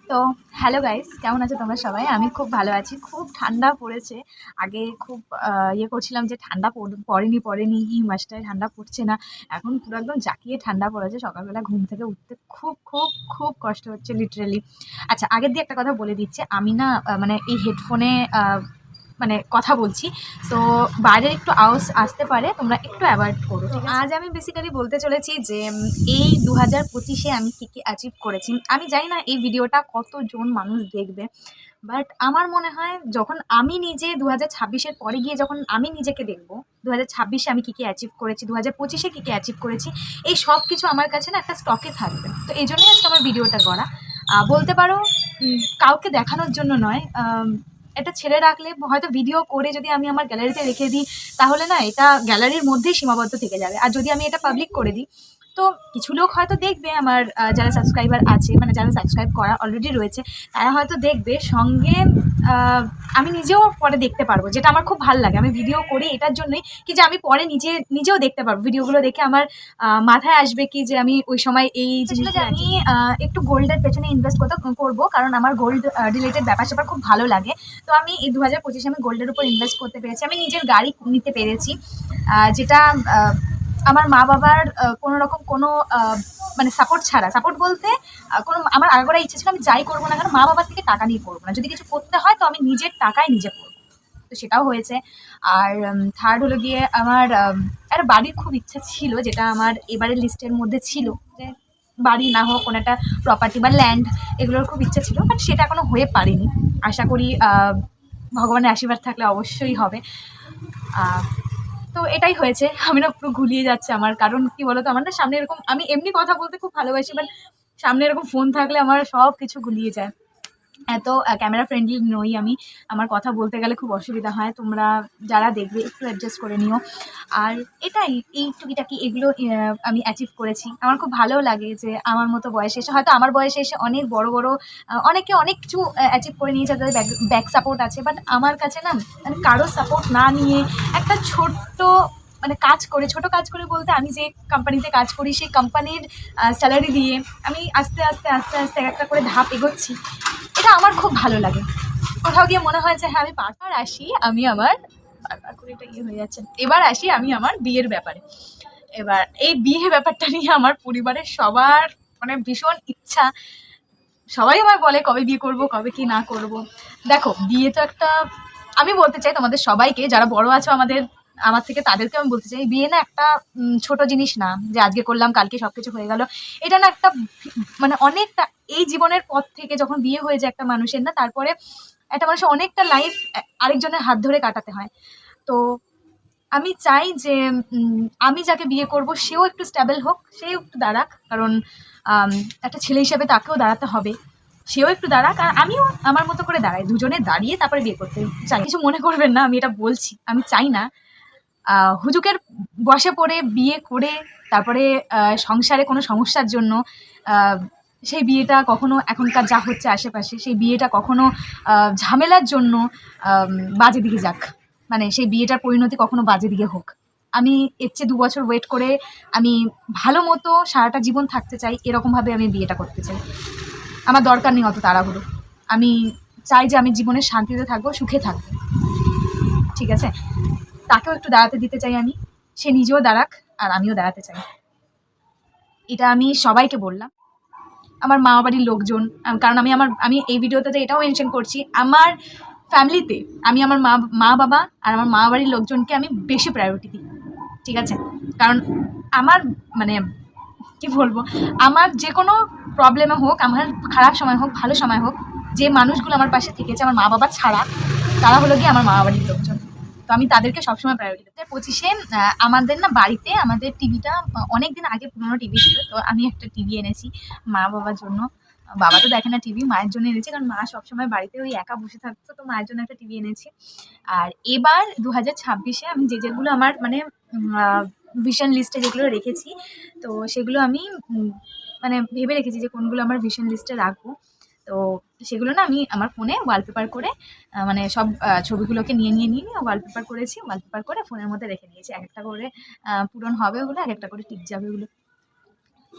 তো hello guys, কেমন আছো তোমরা সবাই? আমি খুব ভালো আছি। খুব ঠান্ডা পড়েছে। আগে খুব ইয়ে করছিলাম যে ঠান্ডা পড়েনি এই মাসটায় ঠান্ডা পড়ছে না। এখন পুরো একদম জাঁকিয়ে ঠান্ডা পড়েছে। সকালবেলা ঘুম থেকে উঠতে খুব খুব খুব কষ্ট হচ্ছে লিটারেলি। আচ্ছা, আগের দিয়ে একটা কথা বলে দিচ্ছি, আমি না মানে এই হেডফোনে মানে কথা বলছি। সো বাইরের একটু আওয়াজ আসতে পারে, তোমরা একটু অ্যাভয়েড করো, ঠিক আছে? আজ আমি বেসিক্যালি বলতে চলেছি যে এই 2025-এ আমি কী কী অ্যাচিভ করেছি। আমি জানি না এই ভিডিওটা কতজন মানুষ দেখবে, বাট আমার মনে হয় যখন আমি নিজে 2026-এর পরে গিয়ে যখন আমি নিজেকে দেখব 2026-এ আমি কী কী অ্যাচিভ করেছি, 2025-এ কী কী অ্যাচিভ করেছি, এই সব কিছু আমার কাছে না একটা স্টকে থাকবে। তো এই জন্যই আজকে আমার ভিডিওটা করা। বলতে পারো কাউকে দেখানোর জন্য নয়, এটা ছেড়ে রাখলে হয়তো ভিডিও করে যদি আমি আমার গ্যালারিতে রেখে দিই তাহলে না এটা গ্যালারির মধ্যেই সীমাবদ্ধ থেকে যাবে। আর যদি আমি এটা পাবলিক করে দিই তো কিছু লোক হয়তো দেখবে, আমার যারা সাবস্ক্রাইবার আছে, মানে যারা সাবস্ক্রাইব করা অলরেডি রয়েছে, তারা হয়তো দেখবে। সঙ্গে আমি নিজেও পরে দেখতে পারবো, যেটা আমার খুব ভালো লাগে। আমি ভিডিও করি এটার জন্যই কি যে আমি পরে নিজেও দেখতে পারবো। ভিডিওগুলো দেখে আমার মাথায় আসবে কি যে আমি ওই সময় এই জিনিসটা আমি একটু গোল্ডের পেছনে ইনভেস্ট করবো, কারণ আমার গোল্ড রিলেটেড ব্যাপার স্যাপার খুব ভালো লাগে। তো আমি এই 2025-এ আমি গোল্ডের উপর ইনভেস্ট করতে পেরেছি। আমি নিজের গাড়ি নিতে পেরেছি, যেটা আমার মা বাবার কোনো রকম কোনো মানে সাপোর্ট ছাড়া। সাপোর্ট বলতে কোনো আমার আগাগোড়া ইচ্ছে ছিল আমি যাই করবো না কেন মা বাবার থেকে টাকা নিয়ে করবো না। যদি কিছু করতে হয় তো আমি নিজের টাকায় নিজে করবো। তো সেটাও হয়েছে। আর থার্ড হলো গিয়ে আমার একটা বাড়ির খুব ইচ্ছা ছিল, যেটা আমার এবারের লিস্টের মধ্যে ছিল, যে বাড়ি না হোক কোনো একটা প্রপার্টি বা ল্যান্ড, এগুলোর খুব ইচ্ছা ছিল, বাট সেটা এখনো হয়ে পারেনি। আশা করি ভগবানের আশীর্বাদ থাকলে অবশ্যই হবে। তো এটাই হয়েছে। আমি না পুরো গুলিয়ে যাচ্ছে আমার, কারণ কি বলতো, আমার না সামনে এরকম, আমি এমনি কথা বলতে খুব ভালোবাসি, বাট সামনে এরকম ফোন থাকলে আমার সব কিছু গুলিয়ে যায়। এত ক্যামেরা ফ্রেন্ডলি নই আমি, আমার কথা বলতে গেলে খুব অসুবিধা হয়। তোমরা যারা দেখবে একটু অ্যাডজাস্ট করে নিও। আর এটাই, এই টুকিটাকি এগুলো আমি অ্যাচিভ করেছি। আমার খুব ভালো লাগে যে আমার মতো বয়সে এসে, হয়তো আমার বয়সে এসে অনেক বড় বড় অনেকে অনেক কিছু অ্যাচিভ করে নিয়েছে, তাদের ব্যাক সাপোর্ট আছে, বাট আমার কাছে না মানে কারোর সাপোর্ট না নিয়ে একটা ছোট্ট মানে কাজ করে, ছোট কাজ করে বলতে আমি যে কোম্পানিতে কাজ করি সেই কোম্পানির স্যালারি দিয়ে আমি আস্তে আস্তে আস্তে আস্তে একটা করে ধাপ এগোচ্ছি। এটা আমার খুব ভালো লাগে। কোথাও গিয়ে মনে হয় যে হ্যাঁ আমি বারবার আসি, আমি আমার বারবার করে এটা ইয়ে হয়ে যাচ্ছে। এবার আসি আমি আমার বিয়ের ব্যাপারে। এবার এই বিয়ে ব্যাপারটা নিয়ে আমার পরিবারের সবার মানে ভীষণ ইচ্ছা। সবাই আমায় বলে কবে বিয়ে করব, কবে কি না করব। দেখো, বিয়ে তো একটা, আমি বলতে চাই তোমাদের সবাইকে, যারা বড় আছো আমার থেকে, তাদেরকে আমি বলতে চাই, বিয়ে না একটা ছোট জিনিস না যে আজকে করলাম কালকে সব কিছু হয়ে গেল। এটা না একটা মানে অনেকটা, এই জীবনের পর থেকে যখন বিয়ে হয়ে যায় একটা মানুষের না, তারপরে একটা মানুষের অনেকটা লাইফ আরেকজনের হাত ধরে কাটাতে হয়। তো আমি চাই যে আমি যাকে বিয়ে করব সেও একটু স্ট্যাবল হোক, সেও একটু দাঁড়াক, কারণ একটা ছেলে হিসেবে তাকেও দাঁড়াতে হবে। সেও একটু দাঁড়াক আর আমিও আমার মতো করে দাঁড়াই, দুজনে দাঁড়িয়ে তারপরে বিয়ে করতে চাই। কিছু মনে করবেন না, আমি এটা বলছি, আমি চাই না হুজুকের বসে পড়ে বিয়ে করে তারপরে সংসারে কোনো সমস্যার জন্য সেই বিয়েটা কখনো, এখনকার যা হচ্ছে আশেপাশে, সেই বিয়েটা কখনো ঝামেলার জন্য বাজে দিকে যাক, মানে সেই বিয়েটার পরিণতি কখনো বাজে দিকে হোক। আমি এর চেয়ে 2 বছর ওয়েট করে আমি ভালো মতো সারাটা জীবন থাকতে চাই, এরকমভাবে আমি বিয়েটা করতে চাই। আমার দরকার নেই অত তাড়াহুড়ো। আমি চাই যে আমি জীবনে শান্তিতে থাকবো, সুখে থাকবো, ঠিক আছে? তাকেও একটু দাঁড়াতে দিতে চাই আমি, সে নিজেও দাঁড়াক আর আমিও দাঁড়াতে চাই। এটা আমি সবাইকে বললাম, আমার মা বাড়ির লোকজন, কারণ আমি এই ভিডিওতে এটাও মেনশন করছি, আমার ফ্যামিলিতে আমি আমার মা বাবা আর আমার মা বাড়ির লোকজনকে আমি বেশি প্রায়োরিটি দিই, ঠিক আছে? কারণ আমার মানে কি বলবো, আমার যে কোনো প্রবলেমে হোক, আমার খারাপ সময় হোক ভালো সময় হোক, যে মানুষগুলো আমার পাশে থেকেছে আমার মা বাবা ছাড়া, তারা হলো গিয়ে আমার মা বাড়ির লোকজন। তো আমি তাদেরকে সবসময় প্রায়োরিটি দিই। 25-এ আমাদের না বাড়িতে আমাদের টিভিটা অনেক দিন আগে পুরোনো টিভি ছিল, তো আমি একটা টিভি এনেছি মা বাবার জন্য। বাবা তো দেখে না টিভি, মায়ের জন্য এনেছি, কারণ মা সবসময় বাড়িতে ওই একা বসে থাকতো, তো মায়ের জন্য একটা টিভি এনেছি। আর এবার 2026-এ আমি যেগুলো আমার মানে ভিশন লিস্টে যেগুলো রেখেছি, তো সেগুলো আমি মানে ভেবে রেখেছি যে কোনগুলো আমার ভিশন লিস্টে রাখবো। তো সেগুলো না আমি আমার ফোনে ওয়ালপেপার করে মানে সব ছবিগুলোকে নিয়ে ওয়ালপেপার করেছি। ওয়ালপেপার করে ফোনের মধ্যে রেখে দিয়েছি। এক একটা করে পূরণ হবে ওগুলো, এক একটা করে টিক যাবে ওগুলো।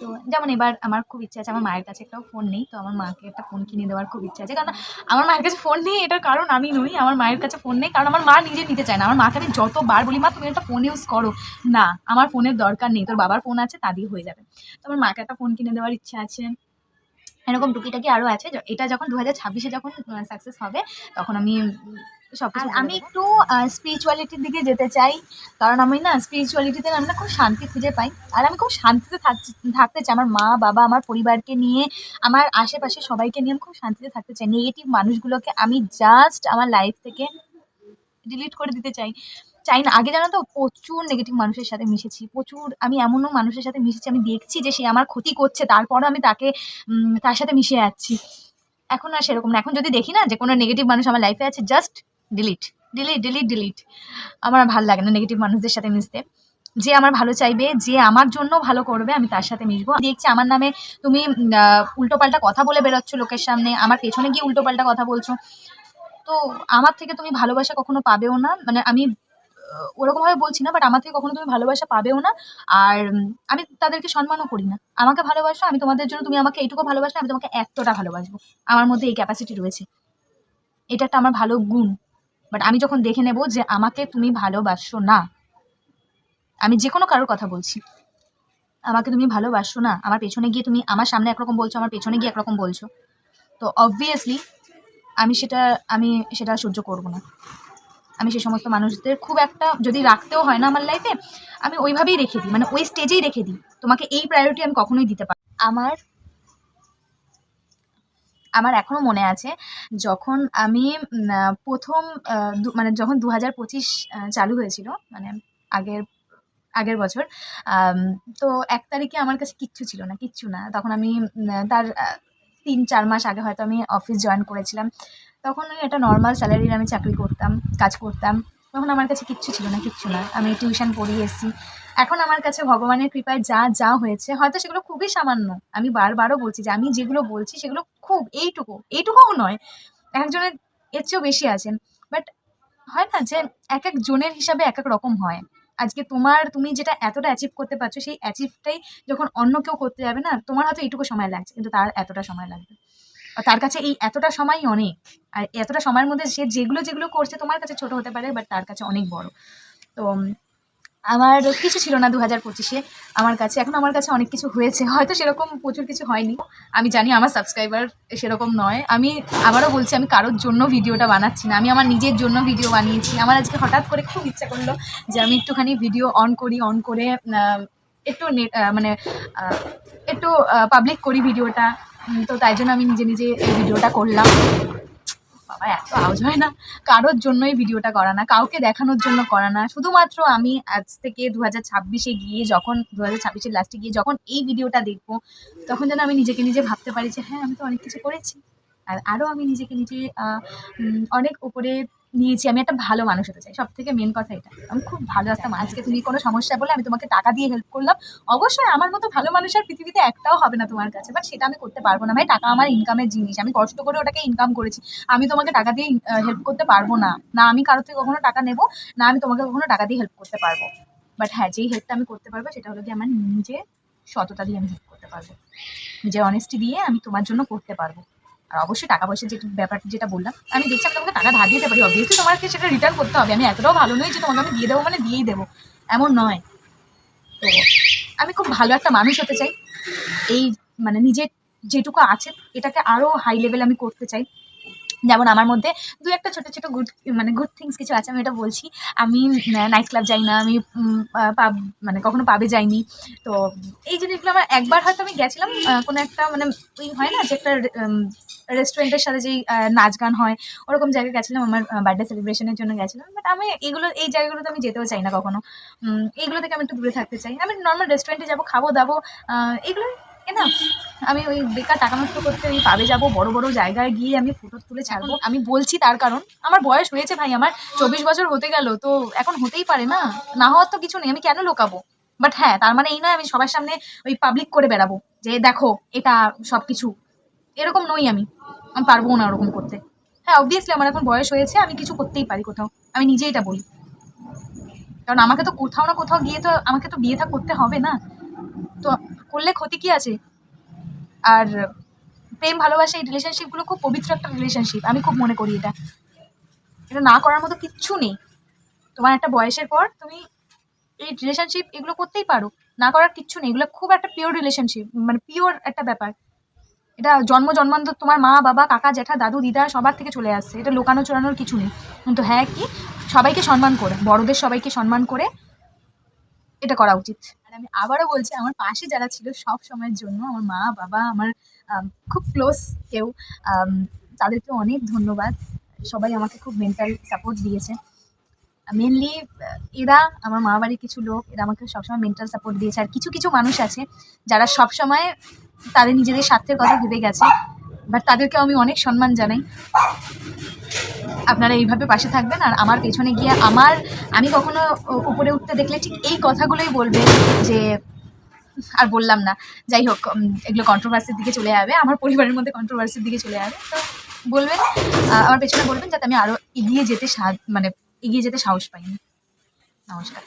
তো যেমন এবার আমার খুব ইচ্ছা আছে, আমার মায়ের কাছে একটাও ফোন নেই, তো আমার মাকে একটা ফোন কিনে দেওয়ার খুব ইচ্ছা আছে। কারণ আমার মায়ের কাছে ফোন নেই এটার কারণ আমি নই, আমার মায়ের কাছে ফোন নেই কারণ আমার মা নিজে নিতে চায় না। আমার মাকে আমি যতবার বলি মা তুমি একটা ফোন ইউজ করো, না আমার ফোনের দরকার নেই, তোর বাবার ফোন আছে তা দিয়ে হয়ে যাবে। তো আমার মাকে একটা ফোন কিনে দেওয়ার ইচ্ছা আছে। এরকম টুকিটাকি আরও আছে। এটা যখন 2026-এ যখন সাকসেস হবে তখন আমি সব কিছু আমি একটু স্পিরিচুয়ালিটির দিকে যেতে চাই। কারণ আমি না স্পিরিচুয়ালিটিতে আমি না খুব শান্তি খুঁজে পাই। আর আমি খুব শান্তিতে থাকতে চাই আমার মা, বাবা, আমার পরিবারকে নিয়ে, আমার আশেপাশে সবাইকে নিয়ে আমি খুব শান্তিতে থাকতে চাই। নেগেটিভ মানুষগুলোকে আমি জাস্ট আমার লাইফ থেকে ডিলিট করে দিতে চাই না। আগে জানো তো প্রচুর নেগেটিভ মানুষের সাথে মিশেছি, প্রচুর। আমি এমনও মানুষের সাথে মিশেছি আমি দেখছি যে সে আমার ক্ষতি করছে, তারপরও আমি তার সাথে মিশে যাচ্ছি। এখন আর সেরকম না। এখন যদি দেখি না যে কোনো নেগেটিভ মানুষ আমার লাইফে আছে, just delete delete delete delete. আমার আর ভাল লাগে না নেগেটিভ মানুষদের সাথে মিশতে। যে আমার ভালো চাইবে, যে আমার জন্য ভালো করবে, আমি তার সাথে মিশবো। দেখছি আমার নামে তুমি উল্টোপাল্টা কথা বলে বেরোচ্ছ লোকের সামনে, আমার পেছনে গিয়ে উল্টোপাল্টা কথা বলছো, তো আমার থেকে তুমি ভালোবাসা কখনো পাবেও না। মানে আমি ওরকমভাবে বলছি না, বাট আমার থেকে কখনো তুমি ভালোবাসা পাবেও না। আর আমি তাদেরকে সম্মানও করি না। আমাকে ভালোবাসো, আমি তোমাদের জন্য, তুমি আমাকে এইটুকু ভালোবাসলে আমি তোমাকে এতটা ভালোবাসবো। আমার মধ্যে এই ক্যাপাসিটি রয়েছে, এটা একটা আমার ভালো গুণ। বাট আমি যখন দেখে নেব যে আমাকে তুমি ভালোবাসো না, আমি যে কোনো কারোর কথা বলছি, আমাকে তুমি ভালোবাসো না, আমার পেছনে গিয়ে তুমি আমার সামনে একরকম বলছো, আমার পেছনে গিয়ে একরকম বলছো, তো অবভিয়াসলি আমি সেটা সহ্য করবো না। আমি সেই সমস্ত মানুষদের খুব একটা যদি রাখতেও হয় না আমার লাইফে, আমি ওইভাবেই রেখে দিই, মানে ওই স্টেজেই রেখে দিই। তোমাকে এই প্রায়োরিটি আমি কখনোই দিতে পারি। আমার এখনও মনে আছে যখন আমি প্রথম মানে যখন 2025 চালু হয়েছিল, মানে আগের আগের বছর, তো 1 তারিখে আমার কাছে কিচ্ছু ছিল না, কিচ্ছু না। তখন আমি তার 3-4 মাস আগে হয়তো আমি অফিস জয়েন করেছিলাম। তখন ওই একটা নর্মাল স্যালারির আমি চাকরি করতাম, কাজ করতাম। তখন আমার কাছে কিচ্ছু ছিল না, কিচ্ছু না। আমি টিউশন পড়িয়ে এসেছি। এখন আমার কাছে ভগবানের কৃপায় যা হয়েছে, হয়তো সেগুলো খুবই সামান্য। আমি বারবারও বলছি যে আমি যেগুলো বলছি সেগুলো খুব এইটুকুও নয়। একজনের এর চেয়েও বেশি আছেন। বাট হয় না যে একেক জনের হিসাবে একেক রকম হয়। আজকে তুমি যেটা এতটা অ্যাচিভ করতে পারছো, সেই অ্যাচিভটাই যখন অন্য কেউ করতে যাবে না, তোমার হয়তো এইটুকু সময় লাগছে, কিন্তু তার এতটা সময় লাগবে। আর তার কাছে এই এতটা সময়ই অনেক। আর এতটা সময়ের মধ্যে সে যেগুলো করছে তোমার কাছে ছোট হতে পারে, বাট তার কাছে অনেক বড়। তো আমার কিছু ছিল না 2025-এ আমার কাছে। এখন আমার কাছে অনেক কিছু হয়েছে। হয়তো সেরকম প্রচুর কিছু হয়নি। আমি জানি আমার সাবস্ক্রাইবার সেরকম নয়। আমি আবারও বলছি, আমি কারোর জন্য ভিডিওটা বানাচ্ছি না। আমি আমার নিজের জন্য ভিডিও বানিয়েছি। আমার আজকে হঠাৎ করে খুব ইচ্ছা করলো যে আমি একটুখানি ভিডিও অন করে একটু মানে একটু পাবলিক করি ভিডিওটা। তো তাই জন্য আমি নিজে এই ভিডিওটা করলাম। বাবা এত আওয়াজ হয় না। কারোর জন্যই ভিডিওটা করা না, কাউকে দেখানোর জন্য করা না। শুধুমাত্র আমি আজ থেকে 2026-এ গিয়ে, যখন 2026-এর লাস্টে গিয়ে যখন এই ভিডিওটা দেখবো, তখন যেন আমি নিজে ভাবতে পারি যে হ্যাঁ, আমি তো অনেক কিছু করেছি। আর আরও আমি নিজে অনেক উপরে নিয়েছি। আমি একটা ভালো মানুষ হতে চাই। সবথেকে মেন কথা এটা। আমি খুব ভালো একটা মানুষ। আজকে তুমি কোনো সমস্যা বলে আমি তোমাকে টাকা দিয়ে হেল্প করলাম। অবশ্যই আমার মতো ভালো মানুষ আর পৃথিবীতে একটাও হবে না তোমার কাছে। বাট সেটা আমি করতে পারবো না ভাই। টাকা আমার ইনকামের জিনিস। আমি কষ্ট করে ওটাকে ইনকাম করেছি। আমি তোমাকে টাকা দিয়ে হেল্প করতে পারবো না। না আমি কারোর থেকে কখনো টাকা নেবো, না আমি তোমাকে কখনো টাকা দিয়ে হেল্প করতে পারবো। বাট হ্যাঁ, যেই হেল্পটা আমি করতে পারবো সেটা হলো গিয়ে আমার নিজের সততা দিয়ে আমি হেল্প করতে পারবো। নিজের অনেস্টি দিয়ে আমি তোমার জন্য করতে পারবো। আর অবশ্যই টাকা পয়সার ব্যাপারটা যেটা বললাম, আমি দেখছি আমি তোমাকে টাকা ধার দিতে পারি। অবভিয়াসলি তোমাকে সেটা রিটার্ন করতে হবে। আমি এতটাও ভালো নই যে তোমাকে আমি দিয়ে দেবো মানে দিয়েই দেবো, এমন নয়। তো আমি খুব ভালো একটা মানুষ হতে চাই। এই মানে নিজের যেটুকু আছে এটাকে আরও হাই লেভেল আমি করতে চাই। যেমন আমার মধ্যে একটা ছোটো গুড থিংস কিছু আছে, আমি এটা বলছি। আমি নাইট ক্লাব যাই না, আমি মানে কখনো পাবে যাইনি। তো এই জিনিসগুলো আমার একবার হয়তো আমি গেছিলাম কোনো একটা, মানে ওই হয় না যে একটা রেস্টুরেন্টের সাথে যেই নাচ গান হয়, ওরকম জায়গায় গেছিলাম। আমার বার্থডে সেলিব্রেশনের জন্য গেছিলাম। বাট আমি এই জায়গাগুলোতে আমি যেতেও চাই না কখনো। এইগুলো থেকে আমি একটু দূরে থাকতে চাই। আমি নর্মাল রেস্টুরেন্টে যাবো, খাবো দাবো, এগুলো এনাফ। আমি ওই বেকার টাকা নষ্ট করতে ওই পাবে যাবো, বড় জায়গায় গিয়ে আমি ফটো তুলে ছাড়বো। আমি বলছি তার কারণ আমার বয়স হয়েছে ভাই, আমার 24 বছর হতে গেল। তো এখন হতেই পারে না, না হওয়ার তো কিছু নেই। আমি কেন লুকাবো? বাট হ্যাঁ, তার মানে এই নয় আমি সবার সামনে ওই পাবলিক করে বেড়াবো যে দেখো এটা সব কিছু। এরকম নই আমি পারবো না ওরকম করতে। হ্যাঁ, অবভিয়াসলি আমার এখন বয়স হয়েছে, আমি কিছু করতেই পারি কোথাও। আমি নিজেই এটা বলি। কারণ আমাকে তো কোথাও না কোথাও গিয়ে তো আমাকে তো বিয়ে থা করতে হবে না। তো করলে ক্ষতি কি আছে? আর প্রেম ভালোবাসা এই রিলেশনশিপগুলো খুব পবিত্র একটা রিলেশনশিপ, আমি খুব মনে করি এটা। এটা না করার মতো কিচ্ছু নেই। তোমার একটা বয়সের পর তুমি এই রিলেশনশিপ এগুলো করতেই পারো, না করার কিচ্ছু নেই। এগুলো খুব একটা পিওর রিলেশনশিপ, মানে পিওর একটা ব্যাপার। এটা জন্ম জন্মান্তর তোমার মা বাবা কাকা জ্যাঠা দাদু দিদা সবার থেকে চলে আসছে, এটা লোকানো চোরানোর কিছু নেই। কিন্তু হ্যাঁ কি, সবাইকে সম্মান করে, বড়দের সবাইকে সম্মান করে এটা করা উচিত। আর আমি আবারও বলছি, আমার পাশে যারা ছিল সব সময়ের জন্য, আমার মা বাবা, আমার খুব ক্লোজ কেউ, তাদেরকে অনেক ধন্যবাদ। সবাই আমাকে খুব মেন্টাল সাপোর্ট দিয়েছে। মেনলি এরা আমার মা বাড়ির কিছু লোক, এরা আমাকে সবসময় মেন্টাল সাপোর্ট দিয়েছে। আর কিছু কিছু মানুষ আছে যারা সবসময় তাদের নিজেদের স্বার্থের কথা ভেবে গেছে, বাট তাদেরকেও আমি অনেক সম্মান জানাই। আপনারা এইভাবে পাশে থাকবেন, আর আমার পেছনে গিয়ে আমি কখনো উপরে উঠতে দেখলে ঠিক এই কথাগুলোই বলবে যে, আর বললাম না, যাই হোক, এগুলো কন্ট্রোভার্সির দিকে চলে যাবে, আমার পরিবারের মধ্যে কন্ট্রোভার্সির দিকে চলে যাবে। তো বলবেন, আমার পেছনে বলবেন, যাতে আমি আরও এগিয়ে যেতে সাহস পাই। নমস্কার।